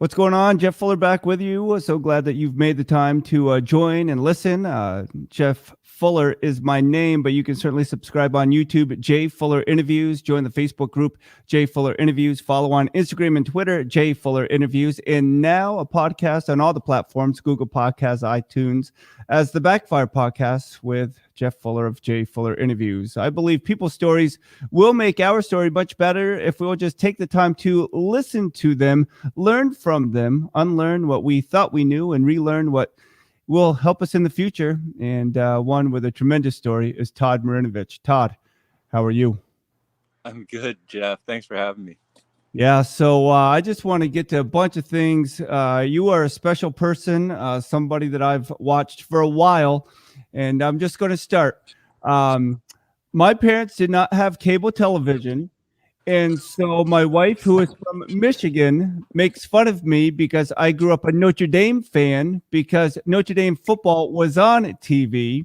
What's going on? Jeff Fuller back with you. So glad that you've made the time to join and listen. Jeff Fuller is my name, but you can certainly subscribe on YouTube at J Fuller Interviews. Join the Facebook group J Fuller Interviews. Follow on Instagram and Twitter J Fuller Interviews. And now a podcast on all the platforms: Google Podcasts, iTunes, as the Backfire Podcast with Jeff Fuller of J Fuller Interviews. I believe people's stories will make our story much better if we'll just take the time to listen to them, learn from them, unlearn what we thought we knew, and relearn what will help us in the future. And one with a tremendous story is Todd Marinovich. Todd, how are you? I'm good, Jeff. Thanks for having me. Yeah, so I just want to get to a bunch of things. You are a special person, somebody that I've watched for a while, and I'm just going to start. My parents did not have cable television, and so my wife, who is from Michigan, makes fun of me because I grew up a Notre Dame fan because Notre Dame football was on TV.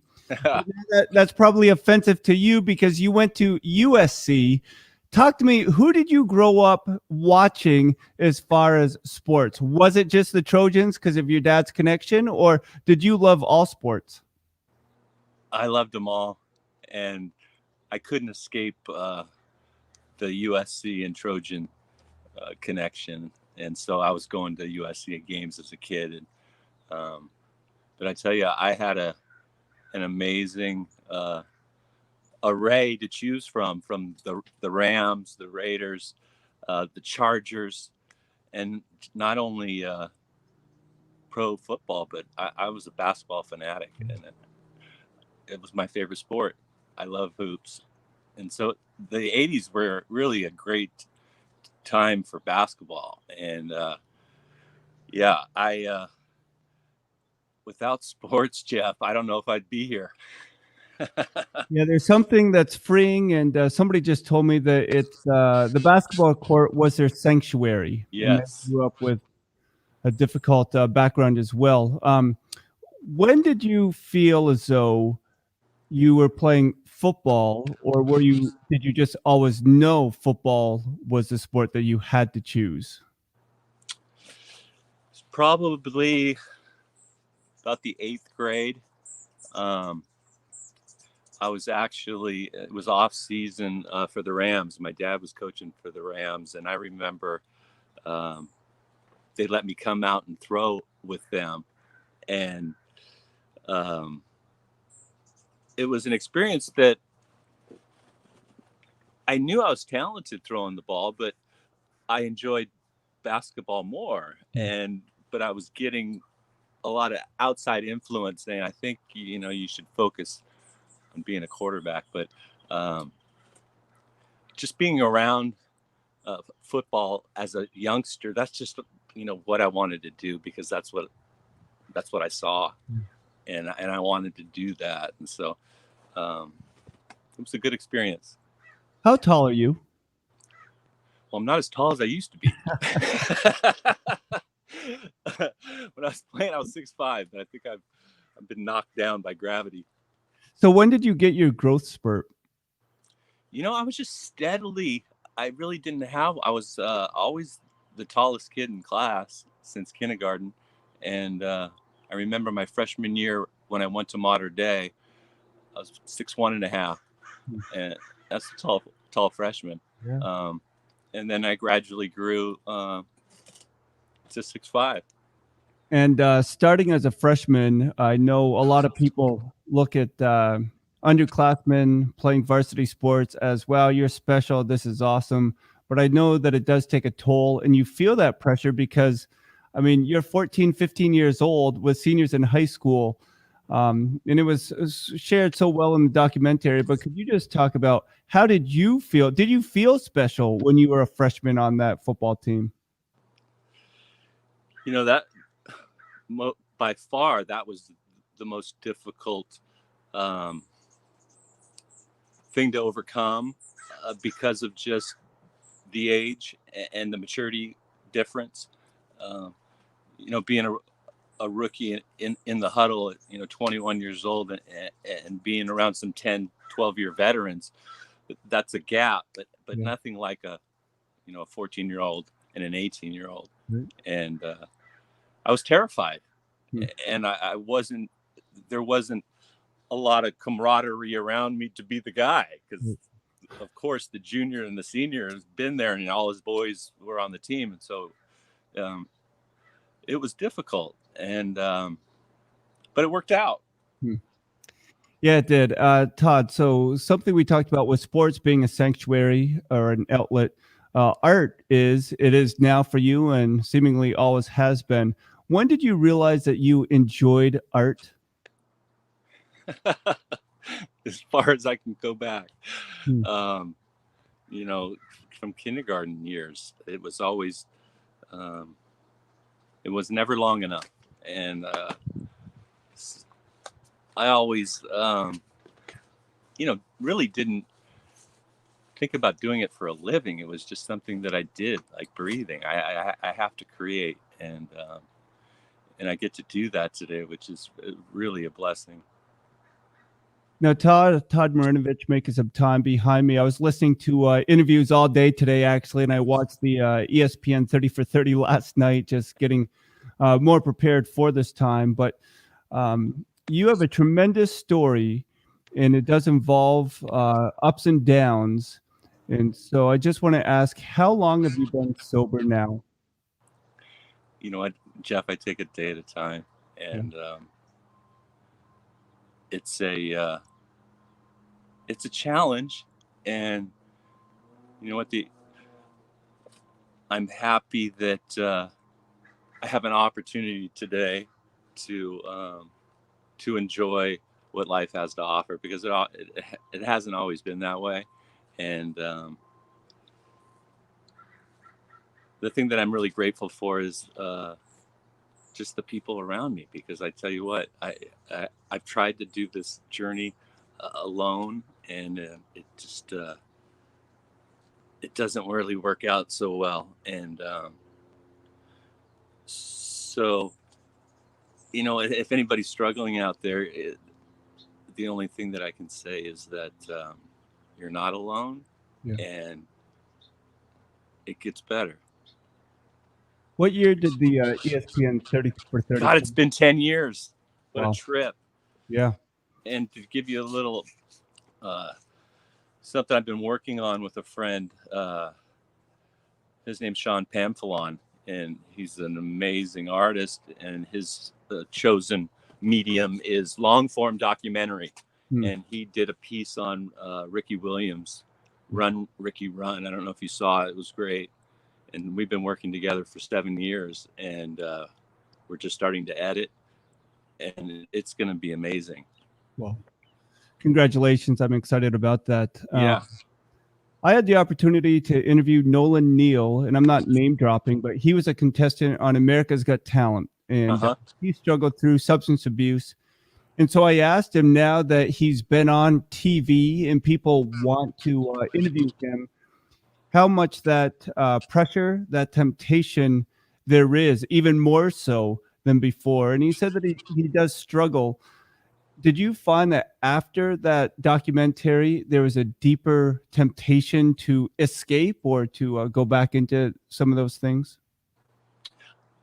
That's probably offensive to you because you went to USC. Talk to me. Who did you grow up watching as far as sports? Was it just the Trojans because of your dad's connection, or did you love all sports? I loved them all, and I couldn't escape the USC and Trojan connection. And so I was going to USC games as a kid. And, but I tell you, I had an amazing array to choose from the Rams, the Raiders, the Chargers, and not only pro football, but I was a basketball fanatic, and it was my favorite sport. I love hoops. And so the 80s were really a great time for basketball. And without sports, Jeff, I don't know if I'd be here. Yeah, there's something that's freeing, and somebody just told me that it's the basketball court was their sanctuary. Yes. And they grew up with a difficult background as well. When did you feel as though you were playing football, or did you just always know football was the sport that you had to choose? It's probably about the 8th grade. It was off season for the Rams. My dad was coaching for the Rams, and I remember they let me come out and throw with them. And it was an experience that I knew I was talented throwing the ball, but I enjoyed basketball more. But I was getting a lot of outside influence saying, I think, you should focus on being a quarterback. But just being around football as a youngster, that's just, what I wanted to do, because that's what I saw. And I wanted to do that. And so it was a good experience. How tall are you? Well, I'm not as tall as I used to be. When I was playing, I was 6'5", but I think I've been knocked down by gravity. So when did you get your growth spurt? I was just steadily. I really didn't have. I was always the tallest kid in class since kindergarten, and I remember my freshman year when I went to Modern Day, I was 6'1.5", and that's a tall freshman. Yeah. And then I gradually grew to 6'5". And starting as a freshman, I know a lot of people look at underclassmen playing varsity sports as, well, you're special, this is awesome. But I know that it does take a toll, and you feel that pressure because, you're 14, 15 years old with seniors in high school. And it was shared so well in the documentary, but could you just talk about how did you feel? Did you feel special when you were a freshman on that football team? That by far, that was the most difficult thing to overcome because of just the age and the maturity difference. Being a rookie in the huddle at 21 years old and being around some 10, 12-year veterans, that's a gap, but yeah. Nothing like a 14-year-old and an 18-year-old. Right. And I was terrified. Hmm. And there wasn't a lot of camaraderie around me to be the guy, because of course the junior and the senior has been there and all his boys were on the team. And so it was difficult, and but it worked out. Hmm. Yeah, it did. Todd, so something we talked about with sports being a sanctuary or an outlet, art it is now for you and seemingly always has been. When did you realize that you enjoyed art? As far as I can go back, Hmm. you know, from kindergarten years, it was always, it was never long enough. And I always, really didn't think about doing it for a living. It was just something that I did, like breathing. I have to create, and I get to do that today, which is really a blessing. Now, Todd Marinovich making some time behind me. I was listening to interviews all day today, actually, and I watched the ESPN 30 for 30 last night, just getting more prepared for this time. But you have a tremendous story, and it does involve ups and downs. And so I just want to ask, how long have you been sober now? You know what, Jeff? I take a day at a time, Yeah. and it's a challenge. And you know what, I'm happy that I have an opportunity today to enjoy what life has to offer, because it hasn't always been that way. And the thing that I'm really grateful for is just the people around me, because I tell you what, I've tried to do this journey alone, and it just it doesn't really work out so well. And so, if anybody's struggling out there, the only thing that I can say is that you're not alone. Yeah. And it gets better. What year did the ESPN 30 for 30? God, it's been 10 years. What Wow. a trip. Yeah. And to give you a little something I've been working on with a friend, his name's Sean Pamphilon, and he's an amazing artist, and his chosen medium is long form documentary. And he did a piece on Ricky Williams, Run Ricky Run. I don't know if you saw it. It was great. And we've been working together for 7 years, and we're just starting to edit, and it's going to be amazing. Well, congratulations. I'm excited about that. Yeah. I had the opportunity to interview Nolan Neal, and I'm not name dropping, but he was a contestant on America's Got Talent, and he struggled through substance abuse. And so I asked him, now that he's been on TV and people want to interview him, how much that pressure, that temptation there is, even more so than before. And he said that he does struggle. Did you find that after that documentary, there was a deeper temptation to escape or to go back into some of those things?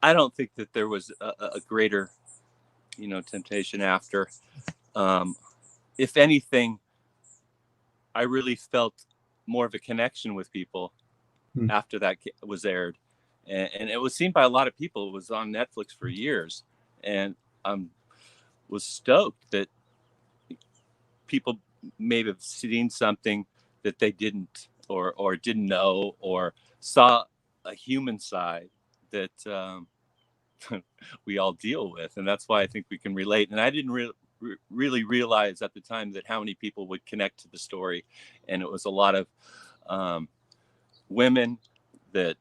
I don't think that there was a greater, temptation after. If anything, I really felt more of a connection with people after that was aired. And it was seen by a lot of people. It was on Netflix for years. And was stoked that people maybe have seen something that they didn't or didn't know, or saw a human side that we all deal with. And that's why I think we can relate. And I didn't really realize at the time that how many people would connect to the story. And it was a lot of women that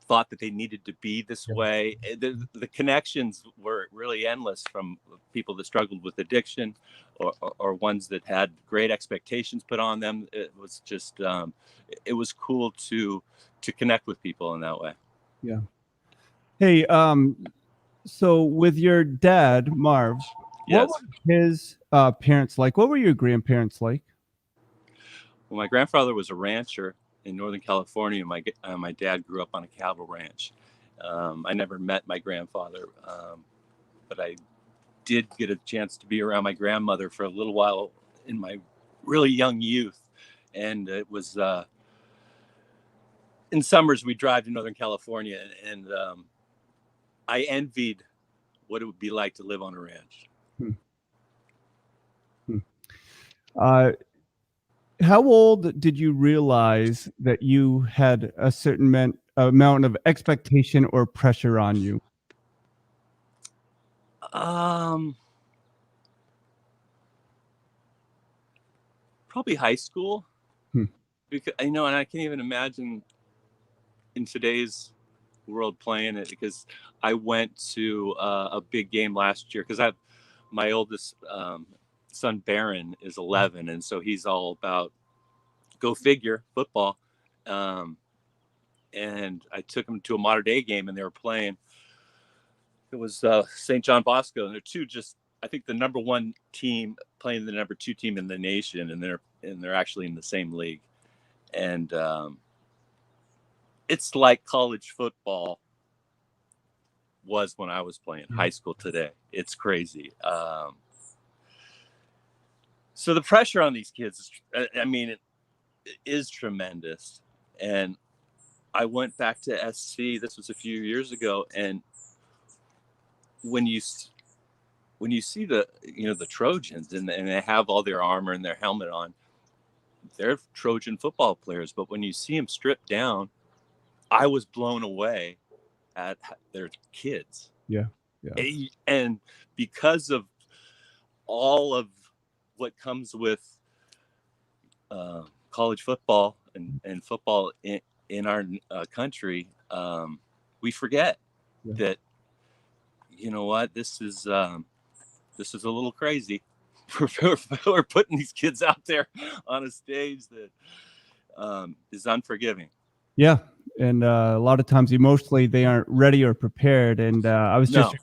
thought that they needed to be this way. The connections were really endless, from people that struggled with addiction, or ones that had great expectations put on them. It was just it was cool to connect with people in that way. Yeah. Hey, so with your dad, Marv, Yes. what were his parents like? What were your grandparents like? Well, my grandfather was a rancher, in Northern California. My dad grew up on a cattle ranch. I never met my grandfather, but I did get a chance to be around my grandmother for a little while in my really young youth. And it was in summers we drive to Northern California, and I envied what it would be like to live on a ranch. How old did you realize that you had a certain amount of expectation or pressure on you? Probably high school. Because and I can't even imagine in today's world playing it, because I went to a big game last year, because my oldest son Barron is 11, and so he's all about, go figure, football. And I took him to a Mater Dei game, and they were playing. It was St. John Bosco, and they're I think the number one team playing the number two team in the nation, and they're actually in the same league. And it's like college football was when I was playing high school today. It's crazy. So the pressure on these kids, it is tremendous. And I went back to SC. This was a few years ago, and when you see the Trojans, and they have all their armor and their helmet on, they're Trojan football players. But when you see them stripped down, I was blown away at their kids. Yeah. And because of all of what comes with college football and football in our country, we forget that, you know what, this is a little crazy. We're putting these kids out there on a stage that is unforgiving. Yeah. And a lot of times emotionally they aren't ready or prepared. And I was just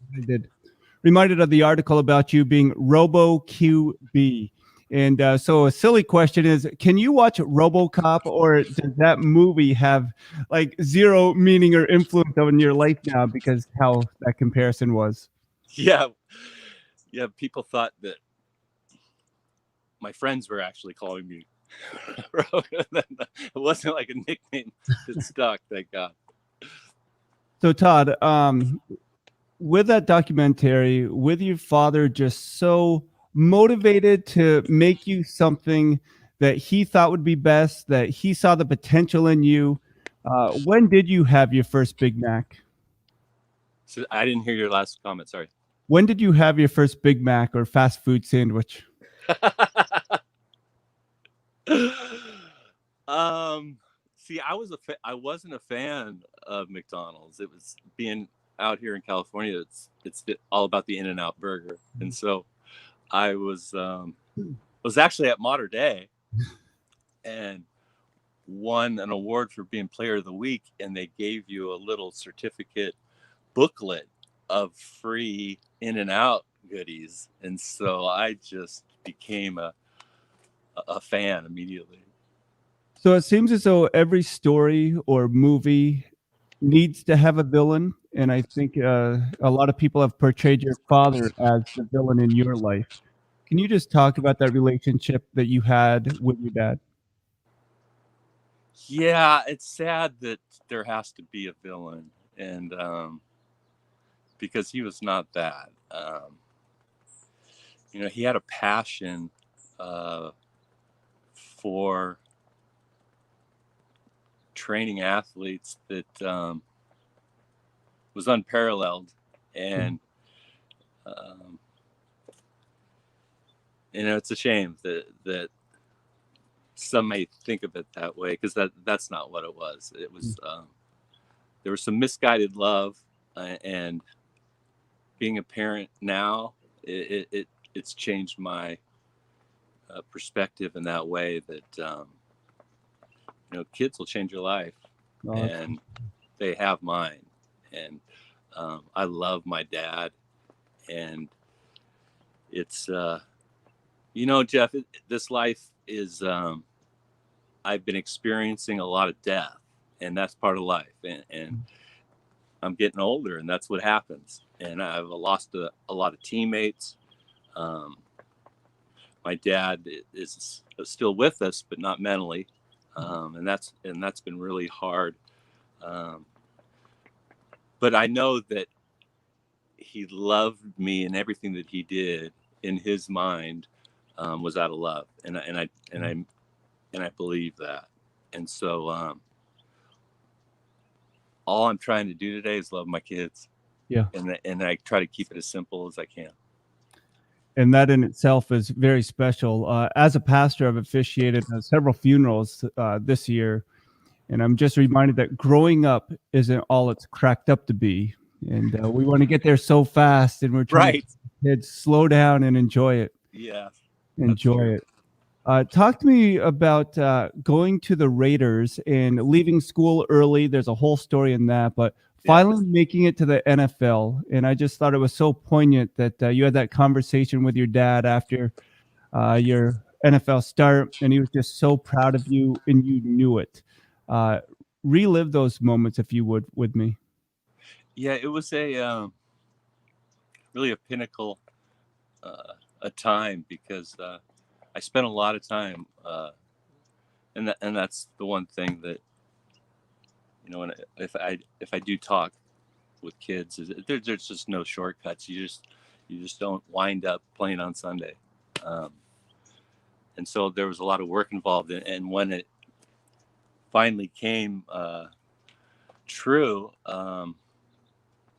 reminded of the article about you being Robo QB. And so a silly question is, can you watch RoboCop, or does that movie have like zero meaning or influence on your life now because how that comparison was? Yeah. People thought that my friends were actually calling me. It wasn't like a nickname that stuck, thank God. So Todd, with that documentary, with your father just so motivated to make you something that he thought would be best, that he saw the potential in you, when did you have your first Big Mac? So I didn't hear your last comment, sorry. When did you have your first Big Mac or fast food sandwich? See, I wasn't a fan of McDonald's. It was being out here in California. It's all about the In-N-Out burger, and so I was actually at Mater Dei and won an award for being Player of the Week, and they gave you a little certificate booklet of free In-N-Out goodies, and so I just became a fan immediately. So it seems as though every story or movie needs to have a villain, and I think a lot of people have portrayed your father as the villain in your life. Can you just talk about that relationship that you had with your dad? Yeah, it's sad that there has to be a villain, and because he was not that. He had a passion for training athletes that was unparalleled, and it's a shame that some may think of it that way, because that's not what it was. It was there was some misguided love, and being a parent now, it's changed my perspective in that way, that kids will change your life, and they have mine. And I love my dad, and it's Jeff, this life is I've been experiencing a lot of death, and that's part of life. And I'm getting older, and that's what happens. And I've lost a lot of teammates. Um, my dad is still with us, but not mentally, and that's been really hard. Um, but I know that he loved me, and everything that he did in his mind was out of love, and I believe that. And so all I'm trying to do today is love my kids. Yeah. And I try to keep it as simple as I can. And that in itself is very special. As a pastor, I've officiated several funerals this year, and I'm just reminded that growing up isn't all it's cracked up to be. And we want to get there so fast, and we're trying to kids slow down and enjoy it. Yeah, enjoy it. Talk to me about going to the Raiders and leaving school early. There's a whole story in that, but finally making it to the NFL. And I just thought it was so poignant that you had that conversation with your dad after your NFL start, and he was just so proud of you, and you knew it. Relive those moments, if you would, with me. Yeah, it was a really a pinnacle a time, because I spent a lot of time, and that's the one thing that, you know, if I do talk with kids, is there's just no shortcuts. You just don't wind up playing on Sunday, and so there was a lot of work involved. And when it finally came true,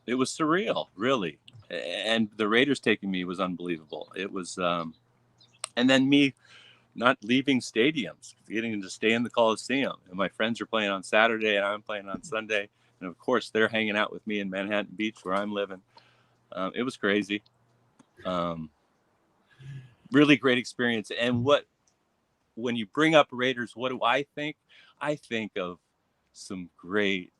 it was surreal, really. And the Raiders taking me was unbelievable. It was, and then me not leaving stadiums, getting to stay in the Coliseum. And my friends are playing on Saturday, and I'm playing on Sunday. And of course, they're hanging out with me in Manhattan Beach, where I'm living. It was crazy. Really great experience. And when you bring up Raiders, what do I think? I think of some great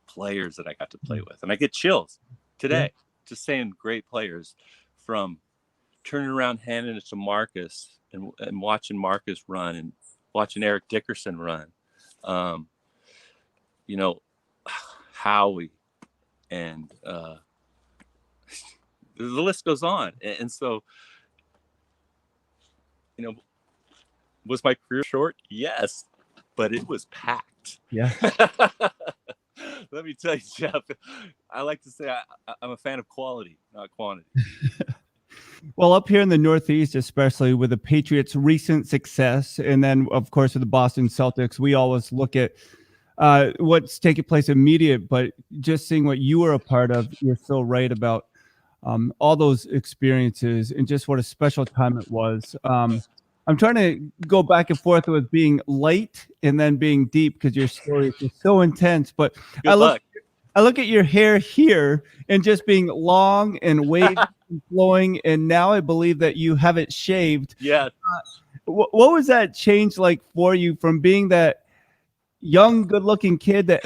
players that I got to play with, and I get chills today just saying great players, from turning around, handing it to Marcus, and watching Marcus run, and watching Eric Dickerson run, you know, Howie, and the list goes on. And so, you know, was my career short? Yes, but it was packed. Yeah. Let me tell you, Jeff, I like to say I'm a fan of quality, not quantity. Well, up here in the Northeast, especially with the Patriots' recent success, and then, of course, with the Boston Celtics, we always look at what's taking place immediate, but just seeing what you were a part of, you're so right about all those experiences and just what a special time it was. I'm trying to go back and forth with being light and then being deep, because your story is just so intense. But I look at your hair here and just being long and wavy and flowing, and now I believe that you have it shaved. Yeah. What was that change like for you, from being that young, good-looking kid that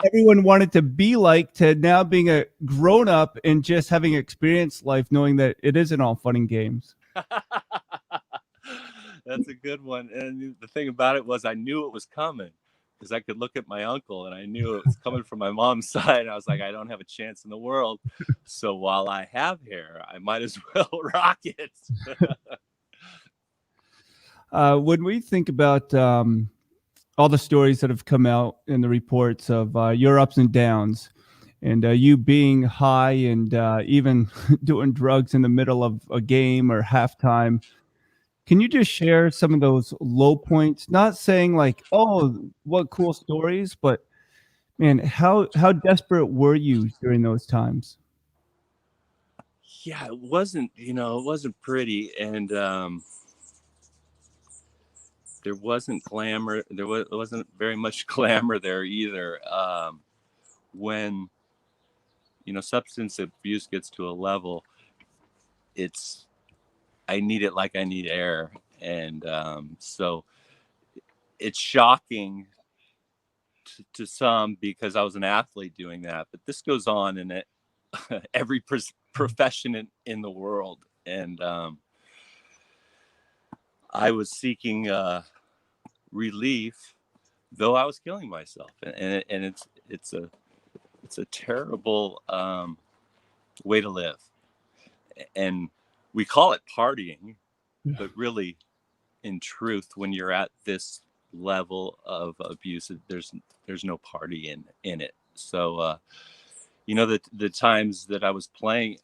everyone wanted to be like, to now being a grown-up and just having experienced life, knowing that it isn't all fun and games? That's a good one. And the thing about it was, I knew it was coming, because I could look at my uncle and I knew it was coming from my mom's side. I was like, I don't have a chance in the world. So while I have hair, I might as well rock it. When we think about all the stories that have come out in the reports of your ups and downs, and you being high and even doing drugs in the middle of a game or halftime, can you just share some of those low points? Not saying like, oh, what cool stories, but man, how desperate were you during those times? Yeah, it wasn't pretty. And there wasn't glamour. There wasn't very much glamour there either. When, substance abuse gets to a level, I need it like I need air. And so it's shocking to some, because I was an athlete doing that. But this goes on in every profession in the world. And I was seeking relief, though I was killing myself. And it's a terrible way to live. And we call it partying, but really, in truth, when you're at this level of abuse, there's no party in it. So the times that I was playing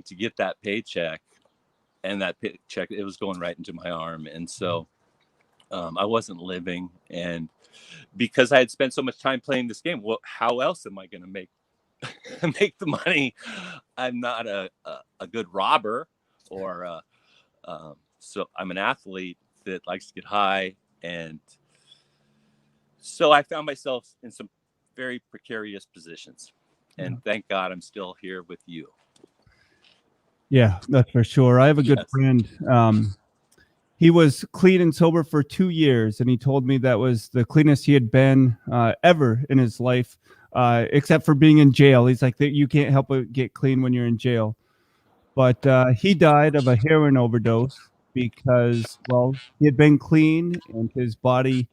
to get that paycheck, and that paycheck, it was going right into my arm. And so I wasn't living. And because I had spent so much time playing this game, well, how else am I going to make the money? I'm not a good robber, or so I'm an athlete that likes to get high. And so I found myself in some very precarious positions. And thank God I'm still here with you. Yeah, that's for sure. I have a good friend. He was clean and sober for 2 years, and he told me that was the cleanest he had been ever in his life, except for being in jail. He's like, you can't help but get clean when you're in jail. But he died of a heroin overdose because, well, he had been clean and his body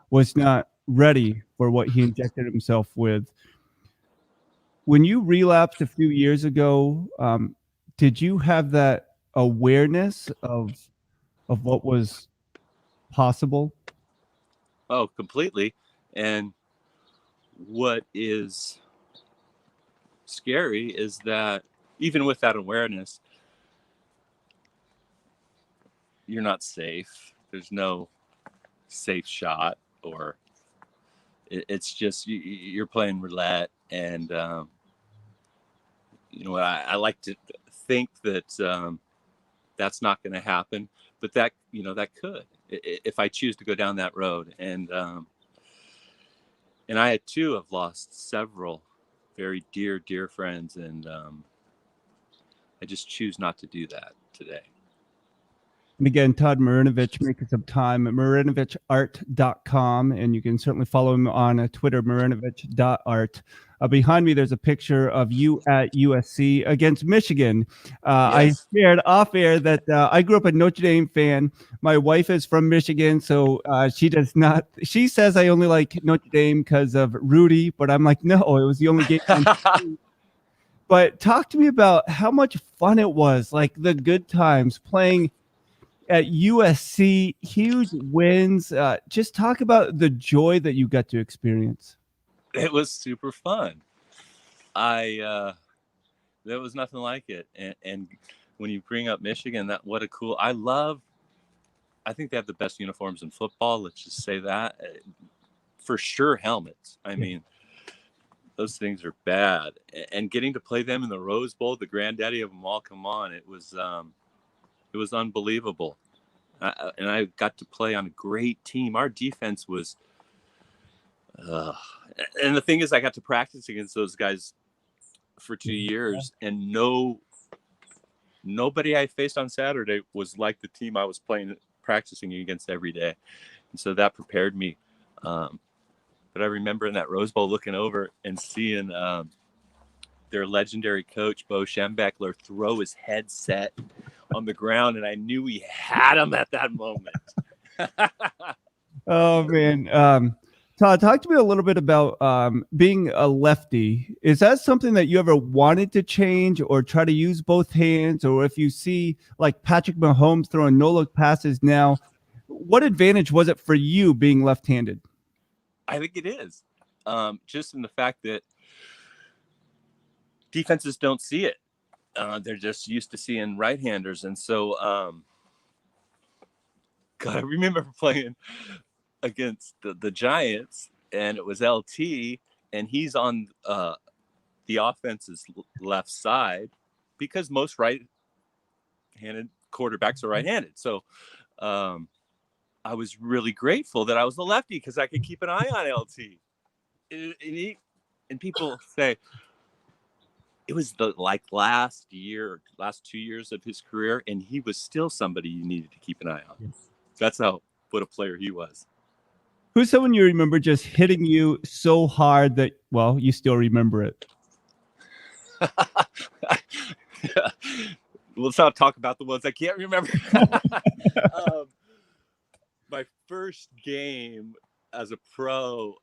was not ready for what he injected himself with. When you relapsed a few years ago, did you have that awareness of what was possible? Oh, completely. And what is scary is that even with that awareness, you're not safe. There's no safe shot, or it's just you're playing roulette. And I like to think that that's not going to happen, but that could, if I choose to go down that road. And I too have lost several very dear friends, and I just choose not to do that today. And again, Todd Marinovich, making some time at marinovichart.com, and you can certainly follow him on Twitter, marinovich.art. Behind me, there's a picture of you at USC against Michigan. Yes. I shared off air that I grew up a Notre Dame fan. My wife is from Michigan, so she does not. She says I only like Notre Dame because of Rudy, but I'm like, no, it was the only game. But talk to me about how much fun it was, like the good times playing at USC, huge wins. Just talk about the joy that you got to experience. It was super fun. There was nothing like it. And when you bring up Michigan, what a cool, I think they have the best uniforms in football. Let's just say that. For sure, helmets. I mean, those things are bad. And getting to play them in the Rose Bowl, the granddaddy of them all, come on. It was unbelievable. And I got to play on a great team. Our defense was, and the thing is, I got to practice against those guys for 2 years, and nobody I faced on Saturday was like the team I was practicing against every day. And so that prepared me. But I remember in that Rose Bowl looking over and seeing their legendary coach, Bo Schembechler, throw his headset on the ground, and I knew he had him at that moment. Oh, man. Todd, talk to me a little bit about being a lefty. Is that something that you ever wanted to change or try to use both hands? Or if you see like Patrick Mahomes throwing no-look passes now, what advantage was it for you being left-handed? I think it is. Just in the fact that defenses don't see it. They're just used to seeing right-handers. And so, God, I remember playing against the Giants, and it was LT, and he's on the offense's left side because most right-handed quarterbacks are right-handed. So I was really grateful that I was the lefty because I could keep an eye on LT. And people say it was the last 2 years of his career, and he was still somebody you needed to keep an eye on. Yes. That's what a player he was. Who's someone you remember just hitting you so hard that, well, you still remember it? Yeah. Let's not talk about the ones I can't remember. my first game as a pro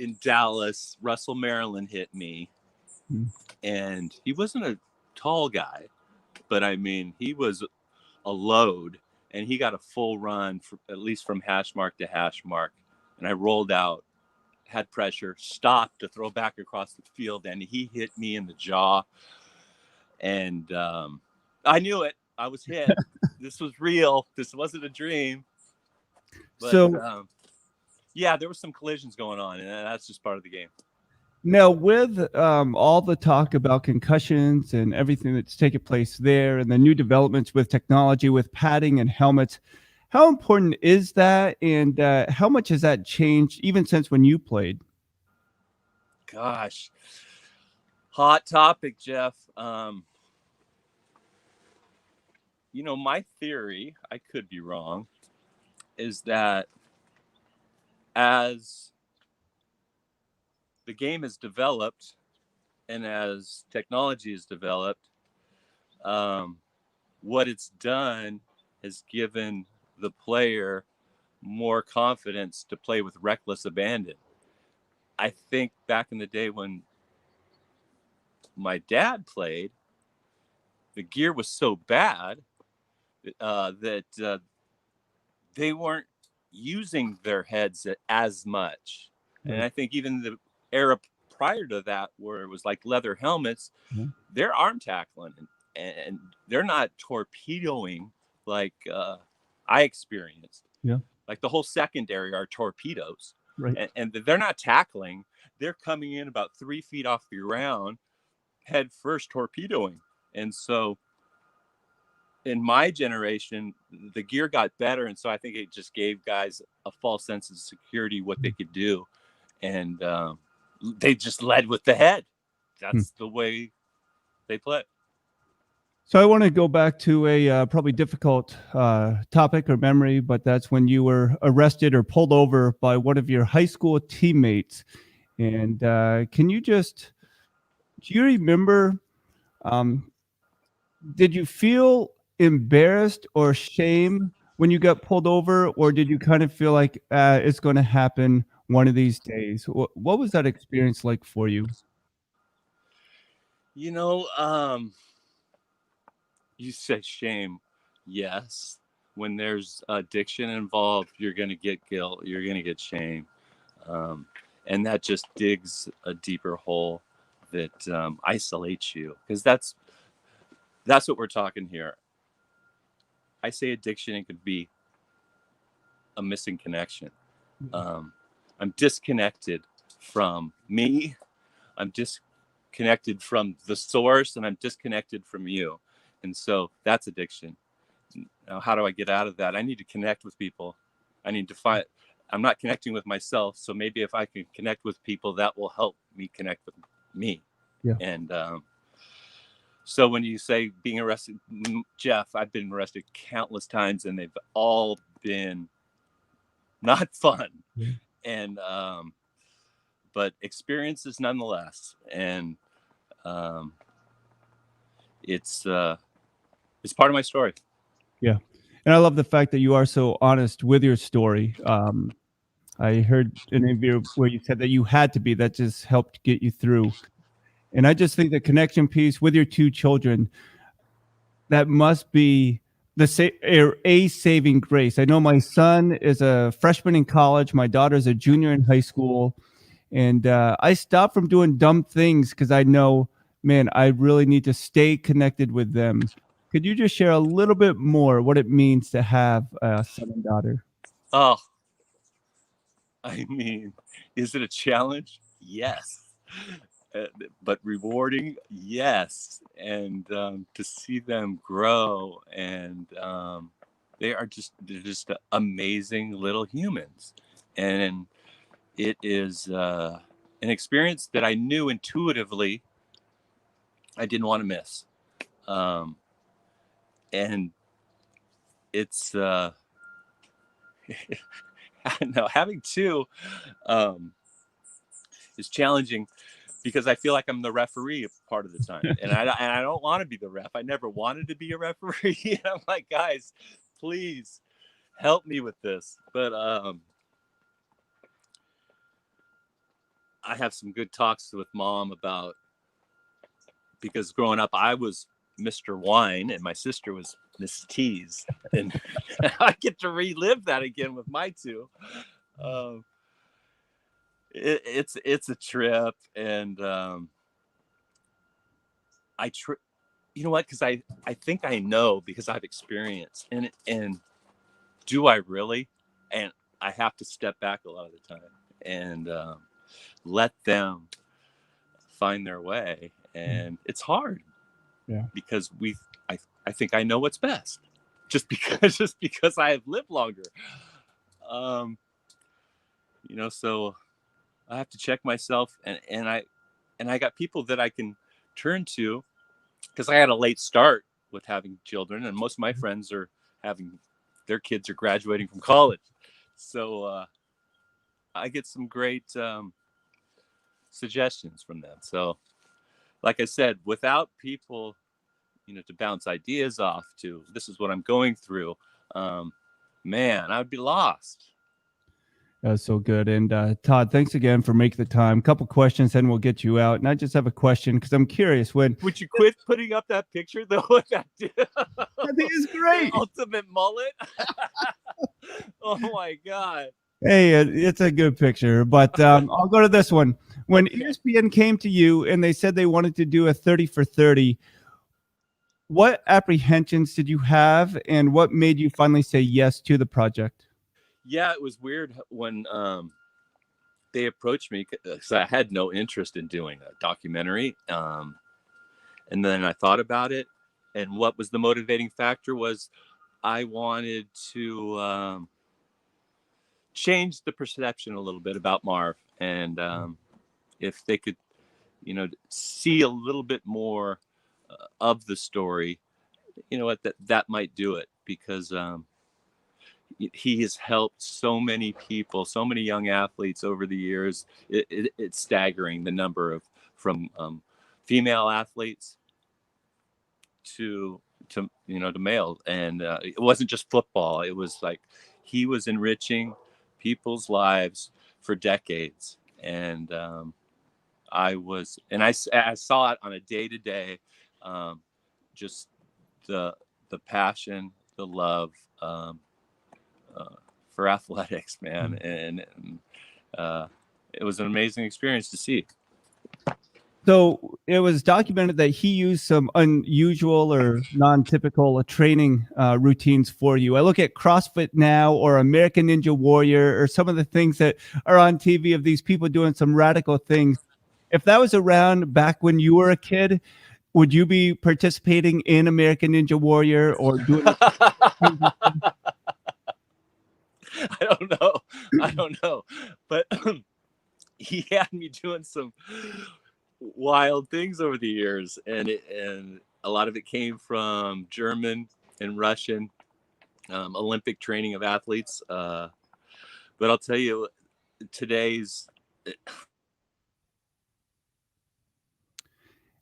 in Dallas, Russell Maryland hit me. And he wasn't a tall guy, but I mean, he was a load, and he got a full run, at least from hash mark to hash mark. And I rolled out, had pressure, stopped to throw back across the field, and he hit me in the jaw. And I knew it. I was hit. This was real. This wasn't a dream. But So yeah, there were some collisions going on, and that's just part of the game. now, with all the talk about concussions and everything that's taken place there, and the new developments with technology, with padding and helmets, how important is that, and how much has that changed even since when you played? Gosh, hot topic, Jeff. You know, my theory, I could be wrong, is that as the game has developed and as technology has developed, what it's done has given the player more confidence to play with reckless abandon. I think back in the day when my dad played, the gear was so bad that they weren't using their heads as much. Right. And I think even the era prior to that, where it was like leather helmets, they're arm tackling and they're not torpedoing like I experienced. Yeah. Like the whole secondary are torpedoes. Right. And they're not tackling. They're coming in about 3 feet off the ground, head first torpedoing. And so in my generation, the gear got better. And so I think it just gave guys a false sense of security, what they could do. And they just led with the head. That's the way they play. So I want to go back to a probably difficult topic or memory, but that's when you were arrested or pulled over by one of your high school teammates. And can you do you remember, did you feel embarrassed or shame when you got pulled over, or did you kind of feel like it's going to happen one of these days? What was that experience like for you? You know, you said shame. Yes. When there's addiction involved, you're going to get guilt. You're going to get shame. And that just digs a deeper hole that isolates you. Because that's what we're talking here. I say addiction, it could be a missing connection. I'm disconnected from me. I'm disconnected from the source, and I'm disconnected from you. And so that's addiction. Now, how do I get out of that? I need to connect with people. I need to find, I'm not connecting with myself. So maybe if I can connect with people, that will help me connect with me. Yeah. And so when you say being arrested, Jeff, I've been arrested countless times, and they've all been not fun. Yeah. And but experiences nonetheless. And it's part of my story. Yeah. And I love the fact that you are so honest with your story. I heard an interview where you said that you had to be, that just helped get you through. And I just think the connection piece with your two children, that must be a saving grace. I know my son is a freshman in college. My daughter's a junior in high school. And I stopped from doing dumb things because I know, man, I really need to stay connected with them. Could you just share a little bit more what it means to have a son and daughter? Oh, I mean, is it a challenge? Yes. But rewarding? Yes. And to see them grow, and they're just amazing little humans. And it is an experience that I knew intuitively I didn't want to miss. And it's I don't know, having two is challenging because I feel like I'm the referee part of the time, and I don't want to be the ref. I never wanted to be a referee. I'm like, guys, please help me with this. But I have some good talks with Mom about, because growing up I was Mr. Wine and my sister was Miss Tease, and I get to relive that again with my two. Um, it's a trip, and you know what? Because I think I know, because I've experienced, and do I really? And I have to step back a lot of the time and let them find their way, and it's hard. Yeah. Because I think I know what's best, just because I have lived longer. Um, so I have to check myself, and I got people that I can turn to, because I had a late start with having children, and most of my friends are having their kids are graduating from college. So I get some great suggestions from them. So, like I said, without people, to bounce ideas off to, this is what I'm going through, man, I would be lost. That's so good. And Todd, thanks again for making the time. Couple questions, then we'll get you out. And I just have a question, because I'm curious. Would you quit putting up that picture though? I think it's great. Ultimate mullet. Oh my God. Hey, it's a good picture, but I'll go to this one. When ESPN came to you and they said they wanted to do a 30 for 30, what apprehensions did you have, and what made you finally say yes to the project? Yeah, it was weird when they approached me, because I had no interest in doing a documentary. And then I thought about it, and what was the motivating factor was I wanted to change the perception a little bit about Marv, and if they could, see a little bit more of the story, that might do it, because he has helped so many people, so many young athletes over the years. It's staggering, the number of, from female athletes to to male, and it wasn't just football. It was like he was enriching people's lives for decades, and I saw it on a day-to-day, just the passion, the love, for athletics, man, and it was an amazing experience to see. So it was documented that he used some unusual or non-typical training routines for you. I look at CrossFit Now or American Ninja Warrior or some of the things that are on TV of these people doing some radical things. If that was around back when you were a kid, would you be participating in American Ninja Warrior or doing? I don't know, but he had me doing some wild things over the years, and a lot of it came from German and Russian Olympic training of athletes. But I'll tell you, today's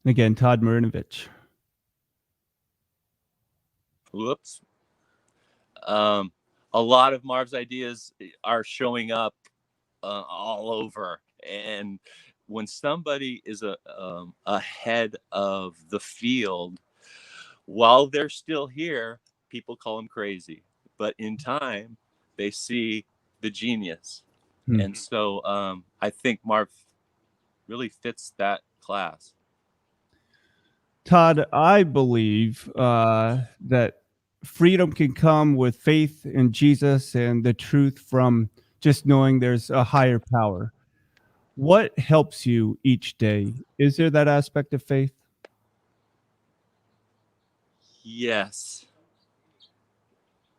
Again, Todd Marinovich. whoops. A lot of Marv's ideas are showing up all over, and when somebody is ahead of the field while they're still here, people call them crazy, but in time they see the genius. And so I think Marv really fits that class. Todd, I believe that freedom can come with faith in Jesus and the truth from just knowing there's a higher power. What helps you each day? Is there that aspect of faith? Yes.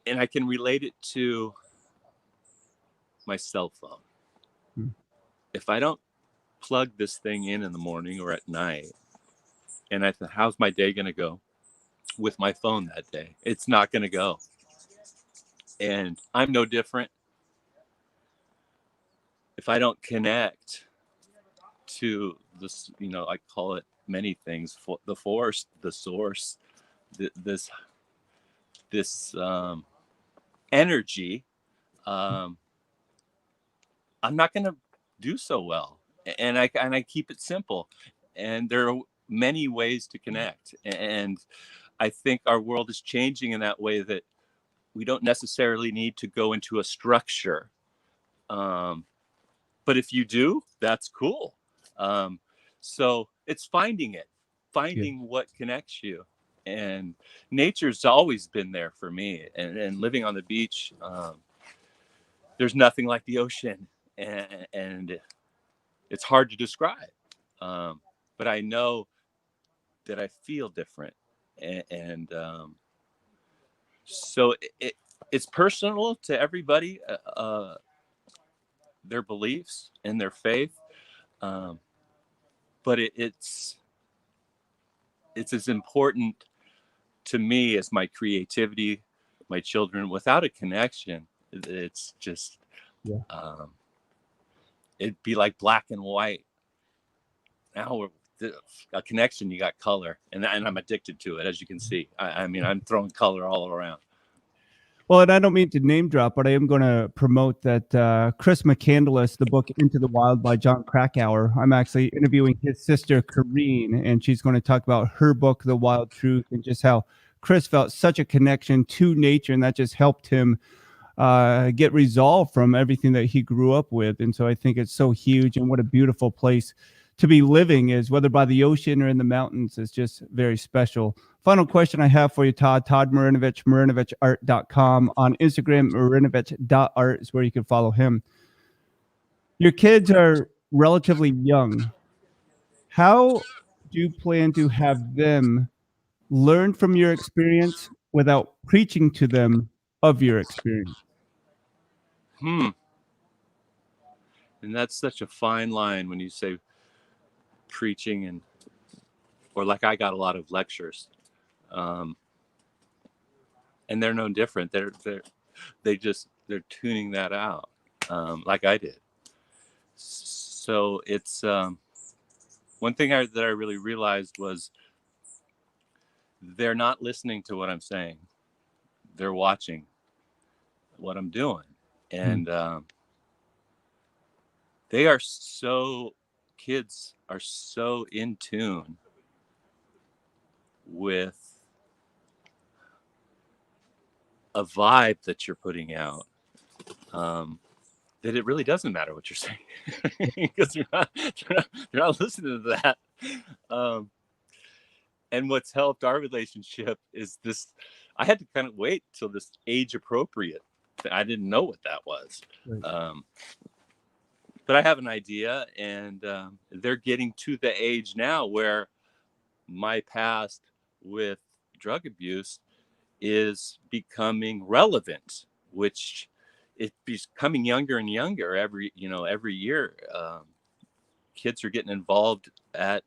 And I can relate it to my cell phone. If I don't plug this thing in the morning or at night, and I think, how's my day going to go with my phone that day? It's not going to go. And I'm no different. If I don't connect to this, I call it many things, the force, the source, this energy, I'm not going to do so well. And I keep it simple. And there are many ways to connect. And I think our world is changing in that way, that we don't necessarily need to go into a structure. But if you do, that's cool. So it's finding what connects you. And nature's always been there for me. And living on the beach, there's nothing like the ocean. And it's hard to describe. But I know that I feel different. And so it's personal to everybody, their beliefs and their faith. But it's as important to me as my creativity, my children. Without a connection, it's just, it'd be like black and white. Now a connection, you got color, and I'm addicted to it, as you can see. I mean, I'm throwing color all around. Well, and I don't mean to name drop, but I am going to promote that Chris McCandless, the book Into the Wild by John Krakauer. I'm actually interviewing his sister, Kareen, and she's going to talk about her book, The Wild Truth, and just how Chris felt such a connection to nature, and that just helped him get resolved from everything that he grew up with. And so I think it's so huge, and what a beautiful place to be living is, whether by the ocean or in the mountains, is just very special. Final question I have for you, Todd. Todd Marinovich, MarinovichArt.com. On Instagram, marinovich.art is where you can follow him. Your kids are relatively young. How do you plan to have them learn from your experience without preaching to them of your experience? And that's such a fine line when you say preaching, or like I got a lot of lectures, and they're no different. They're tuning that out, like I did. So it's one thing that I really realized was they're not listening to what I'm saying. They're watching what I'm doing, and kids are so in tune with a vibe that you're putting out, that it really doesn't matter what you're saying, because they're not listening to that. And what's helped our relationship is this: I had to kind of wait till this age appropriate. I didn't know what that was. Right. But I have an idea, and they're getting to the age now where my past with drug abuse is becoming relevant, which it's becoming younger and younger every year. Kids are getting involved at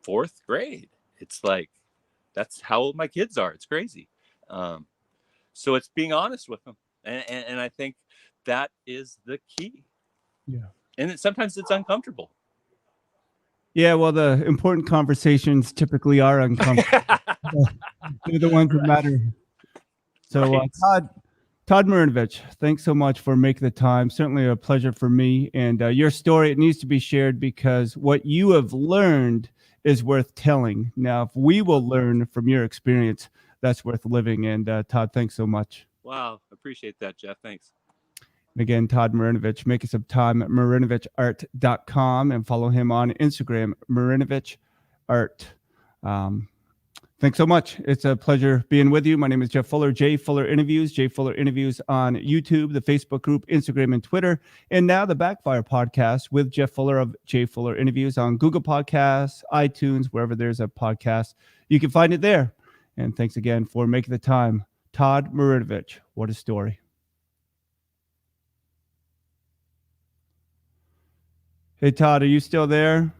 4th grade. It's like, that's how old my kids are. It's crazy. So it's being honest with them. And I think that is the key. Yeah. And sometimes it's uncomfortable. Yeah, well, the important conversations typically are uncomfortable. They're the ones that matter. So, right. Todd Marinovich, thanks so much for making the time. Certainly a pleasure for me. And your story, it needs to be shared, because what you have learned is worth telling. Now, if we will learn from your experience, that's worth living. And Todd, thanks so much. Wow, appreciate that, Jeff. Thanks. And again, Todd Marinovich, making some time at MarinovichArt.com, and follow him on Instagram, MarinovichArt. Thanks so much. It's a pleasure being with you. My name is Jeff Fuller, J Fuller Interviews, J Fuller Interviews on YouTube, the Facebook group, Instagram, and Twitter. And now the Backfire podcast with Jeff Fuller of J Fuller Interviews on Google Podcasts, iTunes, wherever there's a podcast. You can find it there. And thanks again for making the time. Todd Marinovich, what a story. Hey, Todd, are you still there?